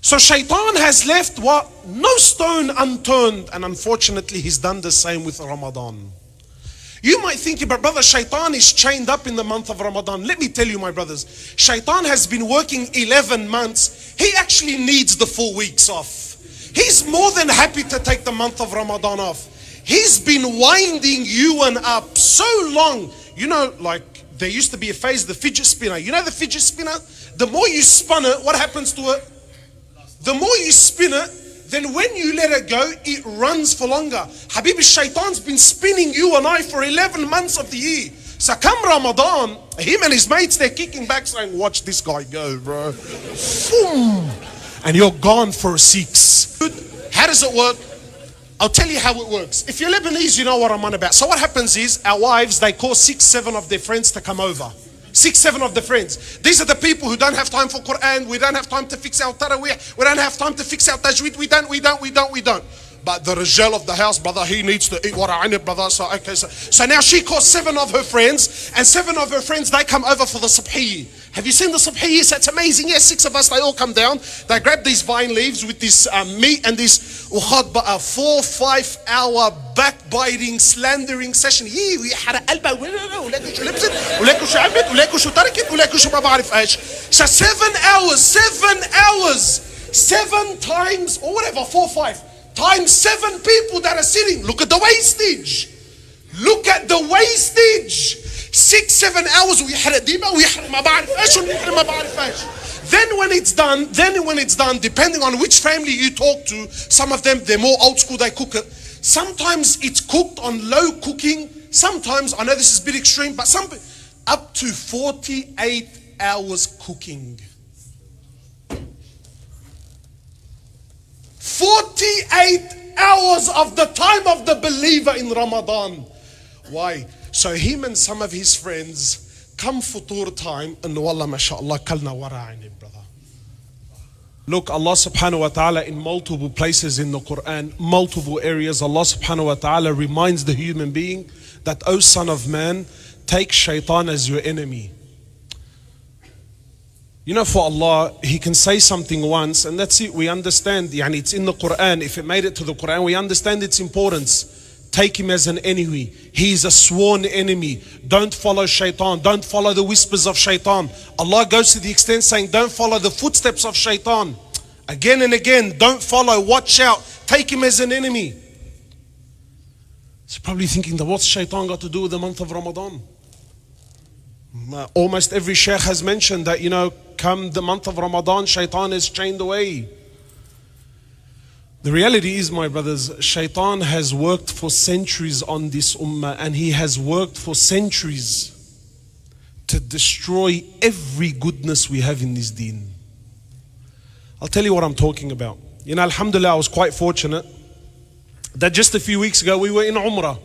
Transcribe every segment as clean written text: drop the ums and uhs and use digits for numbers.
So shaitan has left what? No stone unturned. And unfortunately, he's done the same with Ramadan. You might think, but brother, shaitan is chained up in the month of Ramadan. Let me tell you, my brothers, shaitan has been working 11 months. He actually needs the 4 weeks off. He's more than happy to take the month of Ramadan off. He's been winding you and up so long. You know, like there used to be a phase, the fidget spinner. You know the fidget spinner? The more you spin it, what happens to it? The more you spin it, then when you let it go, it runs for longer. Habibi, shaitan's been spinning you and I for 11 months of the year. So come Ramadan, him and his mates, they're kicking back saying, watch this guy go, bro. Boom. And you're gone for 6. How does it work? I'll tell you how it works. If you're Lebanese, you know what I'm on about. So what happens is, our wives, they call 6, 7 of their friends to come over. 6, 7 of the friends. These are the people who don't have time for Qur'an. We don't have time to fix our tarawih. We don't have time to fix our tajweed. We don't. But the rijal of the house, brother, he needs to eat wara'init, brother. So, okay, so now she calls 7 of her friends, and 7 of her friends, they come over for the subhi. Have you seen the subhi? So it's amazing. Yes, 6 of us, they all come down. They grab these vine leaves with this meat and this 4-5 hour backbiting, slandering session. So 7 hours, 7 times, or whatever, 4, 5. Times 7 people that are sitting. Look at the wastage. Look at the wastage. 6, 7 hours. Then when it's done, depending on which family you talk to, some of them, they're more old school, they cook it. Sometimes it's cooked on low cooking. Sometimes, I know this is a bit extreme, but some up to 48 hours cooking. 48 hours of the time of the believer in Ramadan. Why? So him and some of his friends come futur time and wallah mashallah kalna wara'ini, brother. Look, Allah subhanahu wa ta'ala in multiple places in the Qur'an, multiple areas, Allah subhanahu wa ta'ala reminds the human being that, O son of man, take shaitan as your enemy. You know, for Allah, He can say something once and that's it. We understand, it's in the Qur'an. If it made it to the Qur'an, we understand its importance. Take him as an enemy. He is a sworn enemy. Don't follow shaitan. Don't follow the whispers of shaitan. Allah goes to the extent saying, don't follow the footsteps of shaitan. Again and again, don't follow, watch out. Take him as an enemy. So probably thinking that what's shaitan got to do with the month of Ramadan? Almost every sheikh has mentioned that, come the month of Ramadan, shaitan is chained away. The reality is, my brothers, shaitan has worked for centuries on this ummah, and he has worked for centuries to destroy every goodness we have in this deen. I'll tell you what I'm talking about. Alhamdulillah, I was quite fortunate that just a few weeks ago we were in Umrah.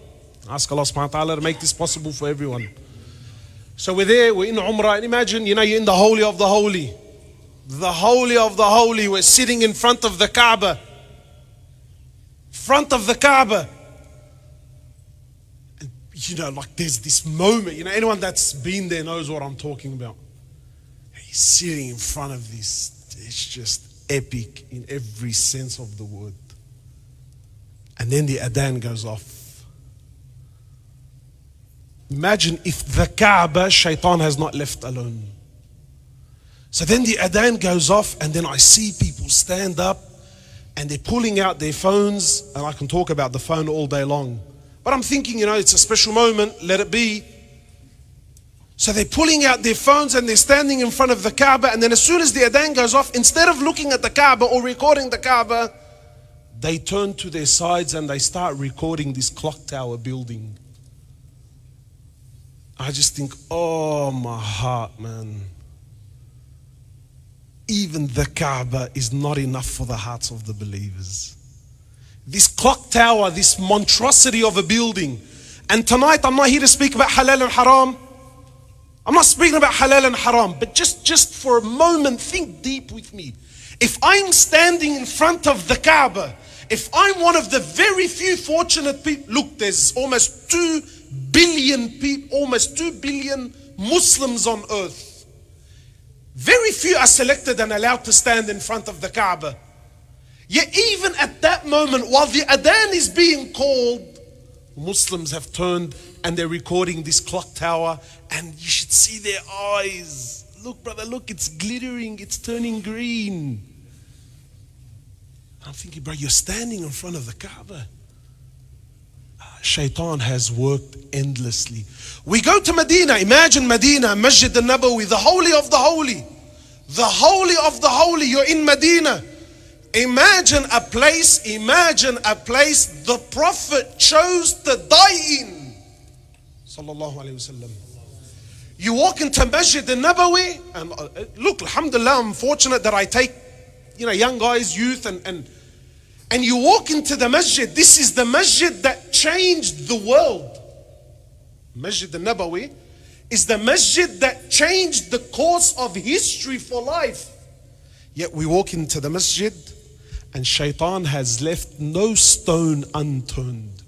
I ask Allah subhanahu wa ta'ala to make this possible for everyone. So we're there, we're in Umrah, and imagine, you're in the Holy of the Holy. The Holy of the Holy, we're sitting in front of the Kaaba. Front of the Kaaba. And there's this moment, anyone that's been there knows what I'm talking about. He's sitting in front of this, it's just epic in every sense of the word. And then the adhan goes off. Imagine if the Kaaba, shaitan has not left alone. So then the adhan goes off, and then I see people stand up and they're pulling out their phones, and I can talk about the phone all day long. But I'm thinking, it's a special moment, let it be. So they're pulling out their phones and they're standing in front of the Kaaba, and then as soon as the adhan goes off, instead of looking at the Kaaba or recording the Kaaba, they turn to their sides and they start recording this clock tower building. I just think, oh my heart, man. Even the Kaaba is not enough for the hearts of the believers. This clock tower, this monstrosity of a building. And tonight I'm not here to speak about halal and haram. I'm not speaking about halal and haram, but just for a moment, think deep with me. If I'm standing in front of the Kaaba, if I'm one of the very few fortunate people, look, there's almost 2 billion people, almost 2 billion Muslims on earth. Very few are selected and allowed to stand in front of the Kaaba. Yet even at that moment, while the adhan is being called, Muslims have turned and they're recording this clock tower, and you should see their eyes. Look, brother, look, it's glittering, it's turning green. I'm thinking, bro, you're standing in front of the Kaaba. Shaitan has worked endlessly. We go to Medina. Imagine Medina, Masjid al-Nabawi, the holy of the holy. The holy of the holy. You're in Medina. Imagine a place the Prophet chose to die in. Sallallahu alayhi wasallam. You walk into Masjid al-Nabawi, and look, alhamdulillah, I'm fortunate that I take, young guys, youth, and you walk into the masjid. This is the masjid that changed the world. Masjid al-Nabawi is the masjid that changed the course of history for life. Yet we walk into the masjid and shaitan has left no stone unturned.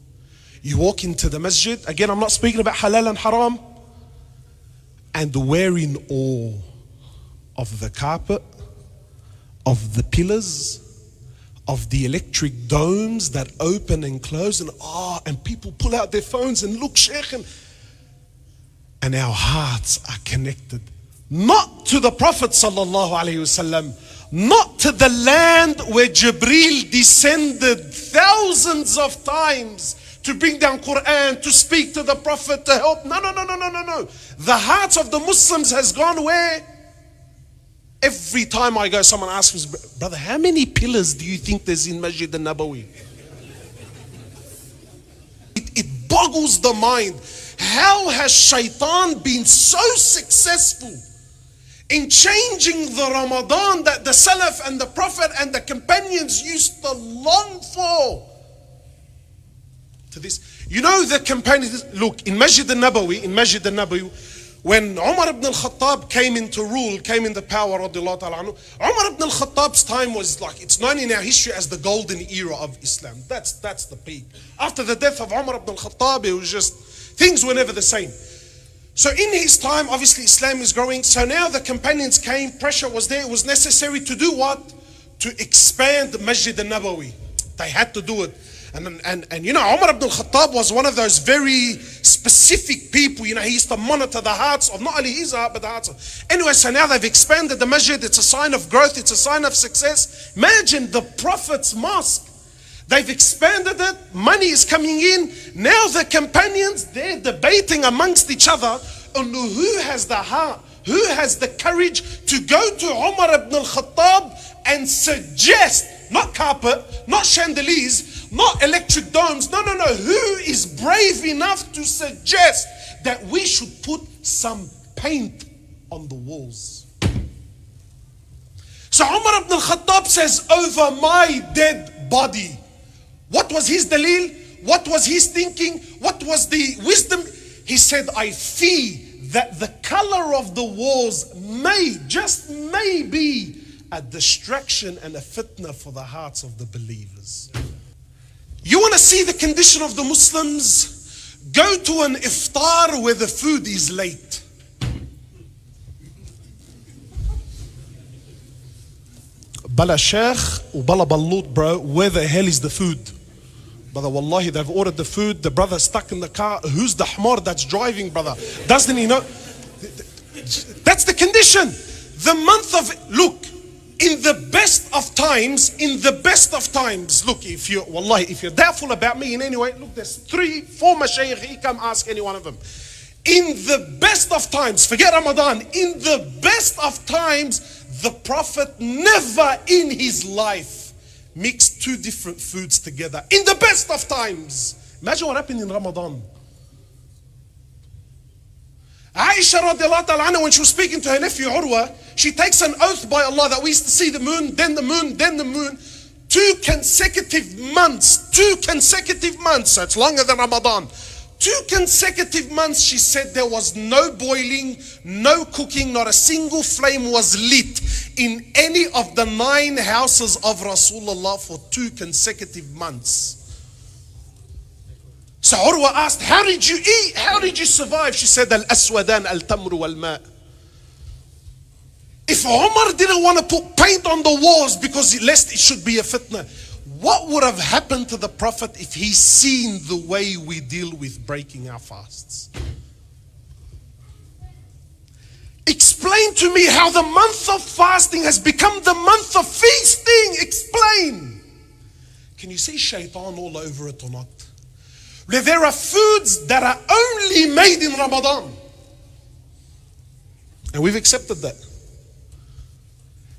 You walk into the masjid, again, I'm not speaking about halal and haram, and we're in awe of the carpet, of the pillars, of the electric domes that open and close, and people pull out their phones and look, Sheikh, and our hearts are connected, not to the Prophet sallallahu alaihi wasallam, not to the land where Jibreel descended thousands of times to bring down Qur'an, to speak to the Prophet, to help. No. The hearts of the Muslims has gone where? Every time I go, someone asks me, brother, how many pillars do you think there's in Masjid al-Nabawi? It boggles the mind. How has shaitan been so successful in changing the Ramadan that the Salaf and the Prophet and the companions used to long for? To this, the companions, look, in Masjid al-Nabawi, when Umar ibn al-Khattab came into power, radiallahu ta'ala anhu, Umar ibn al-Khattab's time was it's known in our history as the golden era of Islam. That's the peak. After the death of Umar ibn al-Khattab, it was just, things were never the same. So in his time, obviously Islam is growing. So now the companions came, pressure was there. It was necessary to do what? To expand the Masjid al-Nabawi. They had to do it. And Umar ibn al-Khattab was one of those very specific people. He used to monitor the hearts of not only his heart, but the hearts of. Anyway, so now they've expanded the masjid. It's a sign of growth. It's a sign of success. Imagine the Prophet's mosque. They've expanded it. Money is coming in. Now the companions, they're debating amongst each other on who has the heart, who has the courage to go to Umar ibn al-Khattab and suggest, not carpet, not chandeliers, not electric domes. No. Who is brave enough to suggest that we should put some paint on the walls? So Umar ibn al-Khattab says, over my dead body. What was his dalil? What was his thinking? What was the wisdom? He said, I fear that the color of the walls may be a distraction and a fitna for the hearts of the believers. You want to see the condition of the Muslims? Go to an iftar where the food is late. Bala Sheikh or Bala Ballut, bro, where the hell is the food? Brother, wallahi, they've ordered the food, the brother's stuck in the car. Who's the hamar that's driving, brother? Doesn't he know? That's the condition. The month of, look, in the best of times, look, if you're doubtful about me in any way, look, there's 3-4 mashayikh, you come ask any one of them. In the best of times, forget Ramadan, in the best of times, the Prophet never in his life mixed two different foods together. In the best of times. Imagine what happened in Ramadan. Aisha radiallahu ta'ala anha, when she was speaking to her nephew Urwa, she takes an oath by Allah that we used to see the moon, then the moon, then the moon. 2 consecutive months. So it's longer than Ramadan. 2 consecutive months, she said there was no boiling, no cooking, not a single flame was lit in any of the 9 houses of Rasulullah for 2 consecutive months. So Urwa asked, how did you eat? How did you survive? She said, al-aswadan al-tamru wal-ma'. If Omar didn't want to put paint on the walls because lest it should be a fitna, what would have happened to the Prophet if he's seen the way we deal with breaking our fasts? Explain to me how the month of fasting has become the month of feasting. Explain. Can you see shaitan all over it or not? There are foods that are only made in Ramadan. And we've accepted that.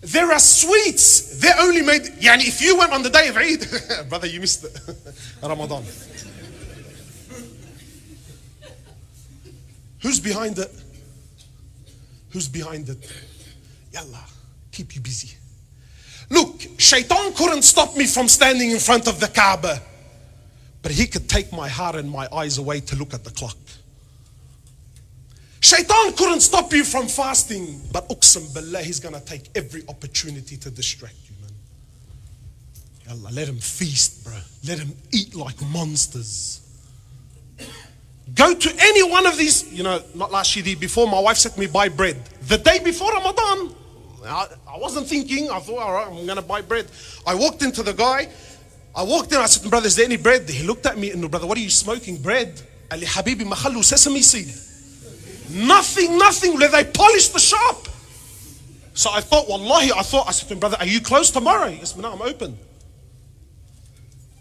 There are sweets, they're only made, yani if you went on the day of Eid, brother, you missed it. Ramadan. Who's behind it? Who's behind it? Yallah, keep you busy. Look, shaitan couldn't stop me from standing in front of the Kaaba, but he could take my heart and my eyes away to look at the clock. Shaitan couldn't stop you from fasting, but uqsam billah, he's going to take every opportunity to distract you, man. Allah, let him feast, bro. Let him eat like monsters. Go to any one of these, not last year, before, my wife said to me, buy bread. The day before Ramadan, I wasn't thinking, I thought, all right, I'm going to buy bread. I walked into the guy, I said, brother, is there any bread? He looked at me, and brother, what are you smoking? Bread? Ali Habibi, makhallu sesame seed. Nothing. They polished the shop. So I thought, wallahi, I said to him, brother, are you closed tomorrow? He said, no, I'm open.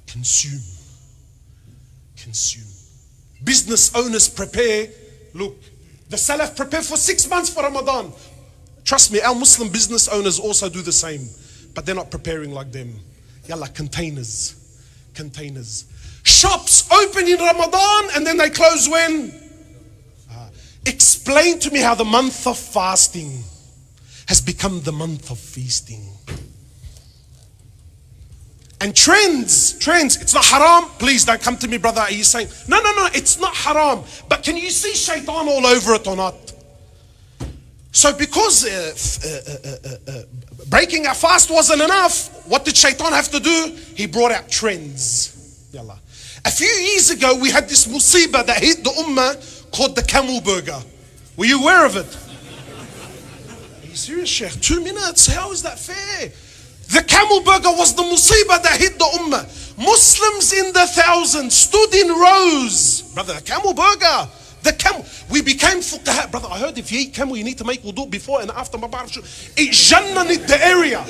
Consume. Business owners prepare. Look, the Salaf prepare for 6 months for Ramadan. Trust me, our Muslim business owners also do the same, but they're not preparing like them. Yallah, containers. Shops open in Ramadan and then they close when? Explain to me how the month of fasting has become the month of feasting. And trends, it's not haram. Please don't come to me, brother. Are you saying, no, it's not haram. But can you see shaitan all over it or not? So because breaking our fast wasn't enough, what did shaitan have to do? He brought out trends. Yallah. A few years ago, we had this musibah that hit the ummah called the camel burger. Were you aware of it? Are you serious, Sheikh? 2 minutes? How is that fair? The camel burger was the musibah that hit the ummah. Muslims in the thousands stood in rows. Brother, the camel burger. We became fuqaha. Brother, I heard if you eat camel, you need to make wudu before and after. It jannanit the area.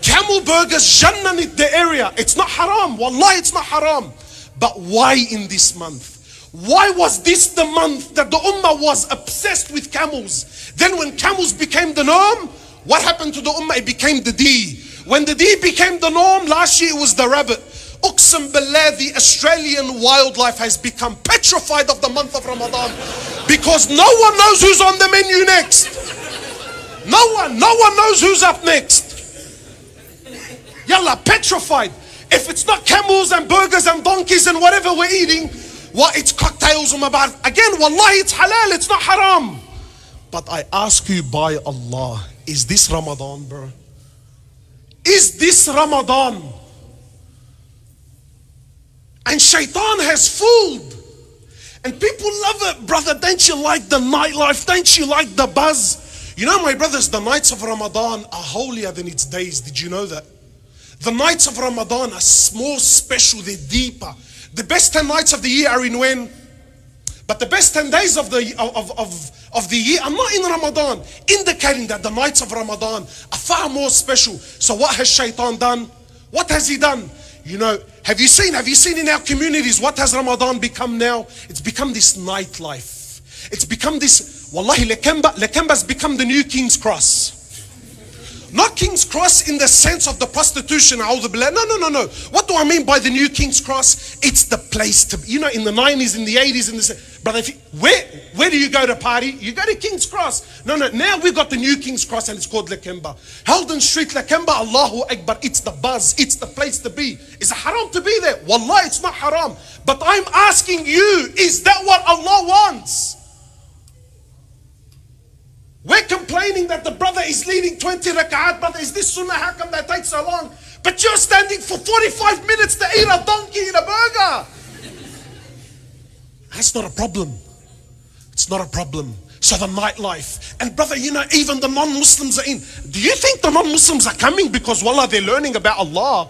Camel burgers jannanit the area. It's not haram. Wallahi, it's not haram. But why in this month? Why was this the month that the ummah was obsessed with camels? Then when camels became the norm, what happened to the ummah? It became the deer. When the deer became the norm, last year it was the rabbit. Uqsam billah, the Australian wildlife has become petrified of the month of Ramadan because no one knows who's on the menu next. No one knows who's up next. Yallah, petrified. If it's not camels and burgers and donkeys and whatever we're eating, it's cocktails and mabar. Again, wallahi, it's halal, it's not haram. But I ask you by Allah, is this Ramadan, bro? Is this Ramadan? And shaitan has fooled. And people love it, brother. Don't you like the nightlife? Don't you like the buzz? You know, my brothers, the nights of Ramadan are holier than its days. Did you know that? The nights of Ramadan are more special, they're deeper. The best 10 nights of the year are in when? But the best 10 days of the year are not in Ramadan, indicating that the nights of Ramadan are far more special. So what has shaitan done? What has he done? You know, have you seen in our communities, what has Ramadan become now? It's become this nightlife. It's become this, wallahi, Lakemba's become the new King's Cross. Not King's Cross in the sense of the prostitution, a'udhu billah. No. What do I mean by the new King's Cross? It's the place to be. You know, in the 90s, in the 80s, brother, where do you go to party? You go to King's Cross. No, now we've got the new King's Cross and it's called Lakemba. Halden Street, Lakemba, Allahu Akbar. It's the buzz. It's the place to be. Is it haram to be there? Wallah, it's not haram. But I'm asking you, is that what Allah wants? We're complaining that the brother is leading 20 rak'at. Brother, is this sunnah? How come that takes so long? But you're standing for 45 minutes to eat a donkey and a burger. That's not a problem. It's not a problem. So the nightlife. And brother, you know, even the non-Muslims are in. Do you think the non-Muslims are coming because, wallah, they're learning about Allah?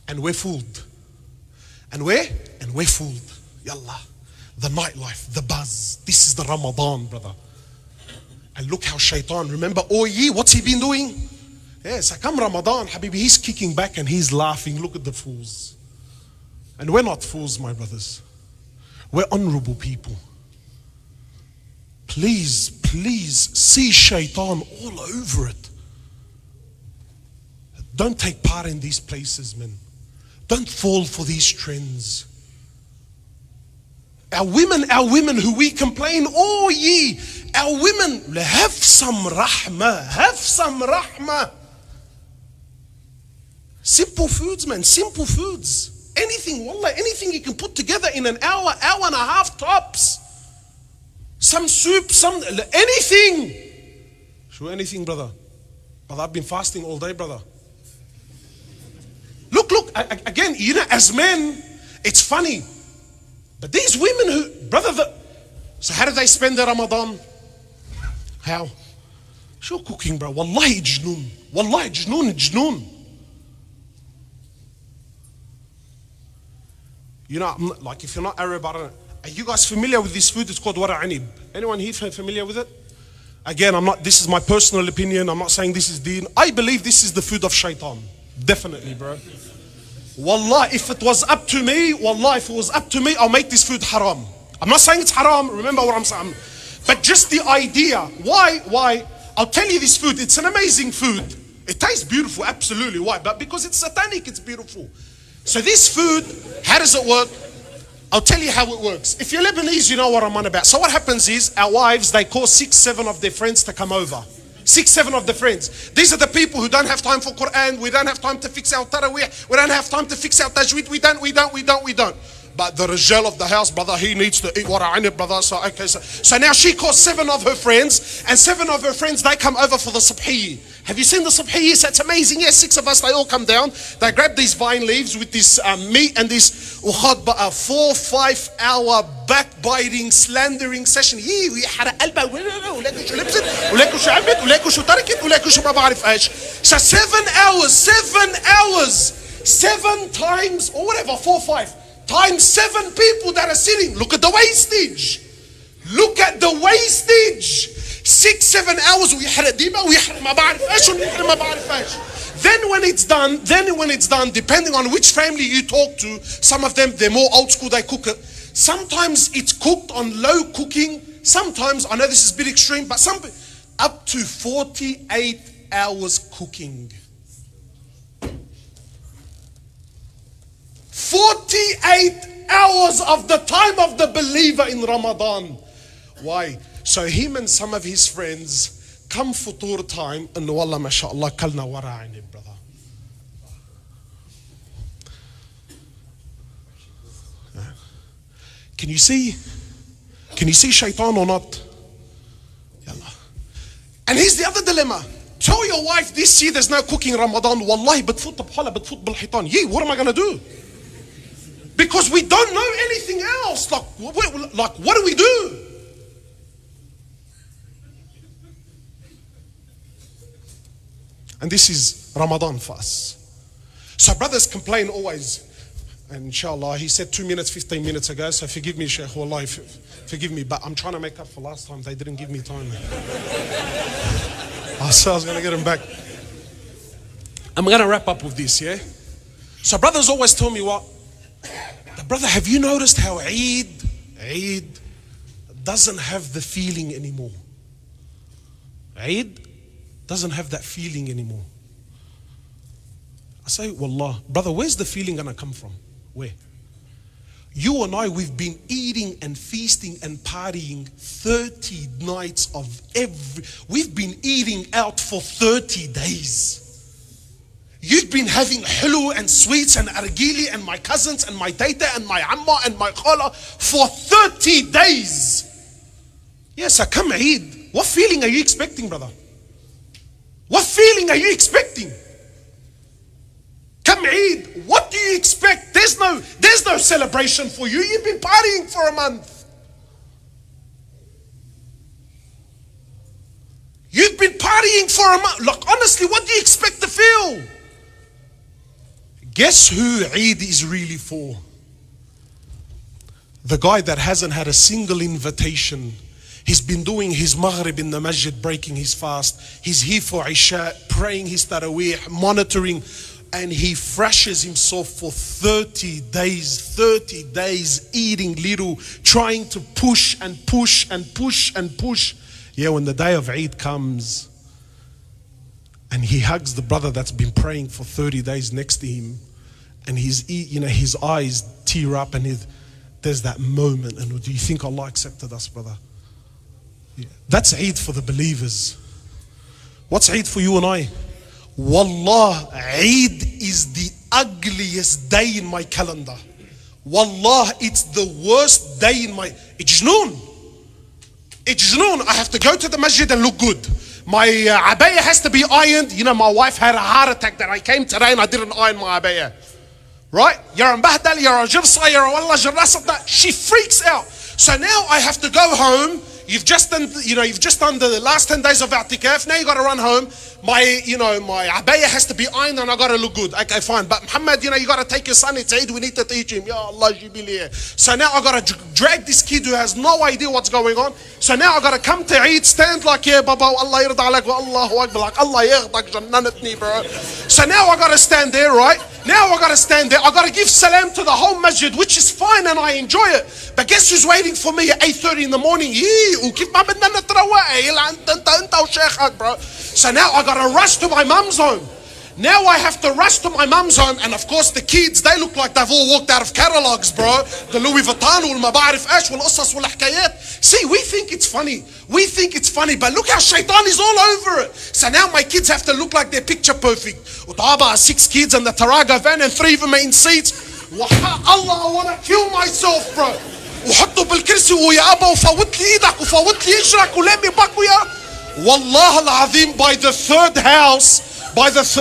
And we're fooled. And we're fooled. Yallah. The nightlife, the buzz. This is the Ramadan, brother. And look how shaitan, remember, oh ye, what's he been doing? Yes, come Ramadan, Habibi, he's kicking back and he's laughing. Look at the fools. And we're not fools, my brothers. We're honorable people. Please, please see shaitan all over it. Don't take part in these places, man. Don't fall for these trends. Our women who we complain, oh ye, our women, have some rahmah, have some rahmah. Simple foods, man, simple foods. Anything, wallah, anything you can put together in an hour, hour and a half tops. Some soup, anything. Sure, anything, brother. Brother, I've been fasting all day, brother. Look, again, you know, as men, it's funny. But these women who, brother, so how do they spend their Ramadan? How? Sure, cooking, bro. Wallahi jnoon. Wallahi jnoon. You know, like if you're not Arab, I don't know. Are you guys familiar with this food? It's called wara anib. Anyone here familiar with it? Again, this is my personal opinion. I'm not saying this is deen. I believe this is the food of shaitan. Definitely, bro. Wallah, if it was up to me, I'll make this food haram. I'm not saying it's haram, remember what I'm saying. But just the idea. Why? I'll tell you this food, it's an amazing food. It tastes beautiful, absolutely. Why? But because it's satanic, it's beautiful. So this food, how does it work? I'll tell you how it works. If you're Lebanese, you know what I'm on about. So what happens is, our wives, they call 6, 7 of their friends to come over. 6, 7 of the friends. These are the people who don't have time for Qur'an. We don't have time to fix our tarawih. We don't have time to fix our tajweed. We don't. But the rijal of the house, brother, he needs to eat wara anib, brother. So now she calls 7 of her friends, and 7 of her friends, they come over for the subhi. Have you seen the subhi? That's amazing. Yes, 6 of us, they all come down. They grab these vine leaves with this meat and this 4-5 hour backbiting, slandering session. So 7 hours, 7 times, or whatever, 4, 5. Times 7 people that are sitting. Look at the wastage. 6, 7 hours. Then when it's done, depending on which family you talk to, some of them, they're more old school, they cook it. Sometimes it's cooked on low cooking. Sometimes, I know this is a bit extreme, but up to 48 hours cooking. 48 hours of the time of the believer in Ramadan. Why? So him and some of his friends come futur time, and wallah, mashallah, kalna wara anib, brother. Can you see shaitan or not? Yallah. And here's the other dilemma. Tell your wife this year there's no cooking in Ramadan. Wallahi, بتفوت بحالة بتفوت بالحيطان. Yeah, what am I gonna do? Because we don't know anything else. Like what do we do? And this is Ramadan for us. So brothers complain always. And inshallah, he said 2 minutes, 15 minutes ago. So forgive me, Shaykh, wallahi, forgive me. But I'm trying to make up for last time. They didn't give me time. I said I was going to get him back. I'm going to wrap up with this, yeah? So brothers always tell me what? Brother, have you noticed how Eid doesn't have the feeling anymore? Eid doesn't have that feeling anymore. I say, wallah, brother, where's the feeling gonna come from? Where? You and I, we've been eating and feasting and partying 30 nights of we've been eating out for 30 days. You've been having hulu and sweets and argili and my cousins and my tata and my amma and my khala for 30 days. Yes, I come Eid. What feeling are you expecting, brother? What feeling are you expecting? Come Eid, what do you expect? There's no celebration for you. You've been partying for a month. You've been partying for a month. Look, honestly, what do you expect to feel? Guess who Eid is really for? The guy that hasn't had a single invitation. He's been doing his Maghrib in the masjid, breaking his fast. He's here for Isha, praying his Taraweeh, monitoring. And he thrashes himself for 30 days, eating little, trying to push and push and push and push. Yeah, when the day of Eid comes, and he hugs the brother that's been praying for 30 days next to him, and his eyes tear up, and there's that moment. And do you think Allah accepted us, brother? Yeah. That's Eid for the believers. What's Eid for you and I? Wallah, Eid is the ugliest day in my calendar. Wallah, it's the worst day in my... Ijnoon. I have to go to the masjid and look good. My abaya has to be ironed. You know, my wife had a heart attack that I came today and I didn't iron my abaya. Right? You're mbahdal, you're a jirsa, you're a wallah jirasat. She freaks out. So now I have to go home. You've just done the last 10 days of i'tikaf. Now you got to run home. My abaya has to be ironed and I got to look good. Okay, fine. But Muhammad, you got to take your son. It's Eid. We need to teach him. Ya Allah, jubilee. So now I got to drag this kid who has no idea what's going on. So now I got to come to Eid, stand like, yeah, Baba, Allah yirda alak wa Allahu Akbar. Like, Allah yirdak jannanatni, bro. So now I got to stand there, right? Now I got to stand there. I got to give salam to the whole masjid, which is fine and I enjoy it. But guess who's waiting for me at 8:30 in the morning? Bro. So now I got to rush to my mum's home. Now I have to rush to my mum's home, and of course the kids, they look like they've all walked out of catalogs, bro. The Louis Vuitton, wal maba'arif ash, wal qasas, wal hikayat. See, we think it's funny. But look how shaitan is all over it. So now my kids have to look like they're picture perfect. Utaba, 6 kids in the Taraga van and 3 of them are in seats. Allah, I want to kill myself, bro. وحطه بالكرسي ويا أبا وفوت لي إيدك وفوت لي إجرك ولمي بقويا. والله العظيم, by the third house,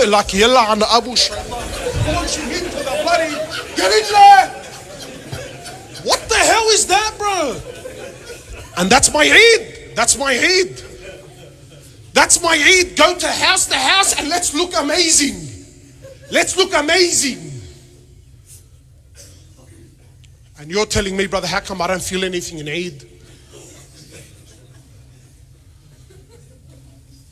like يلا عن أبو شيطان. Once you hit with a bloody, get in there. What the hell is that, bro? And that's my Eid. That's my Eid. Go to house and let's look amazing. And you're telling me, brother, how come I don't feel anything in Eid?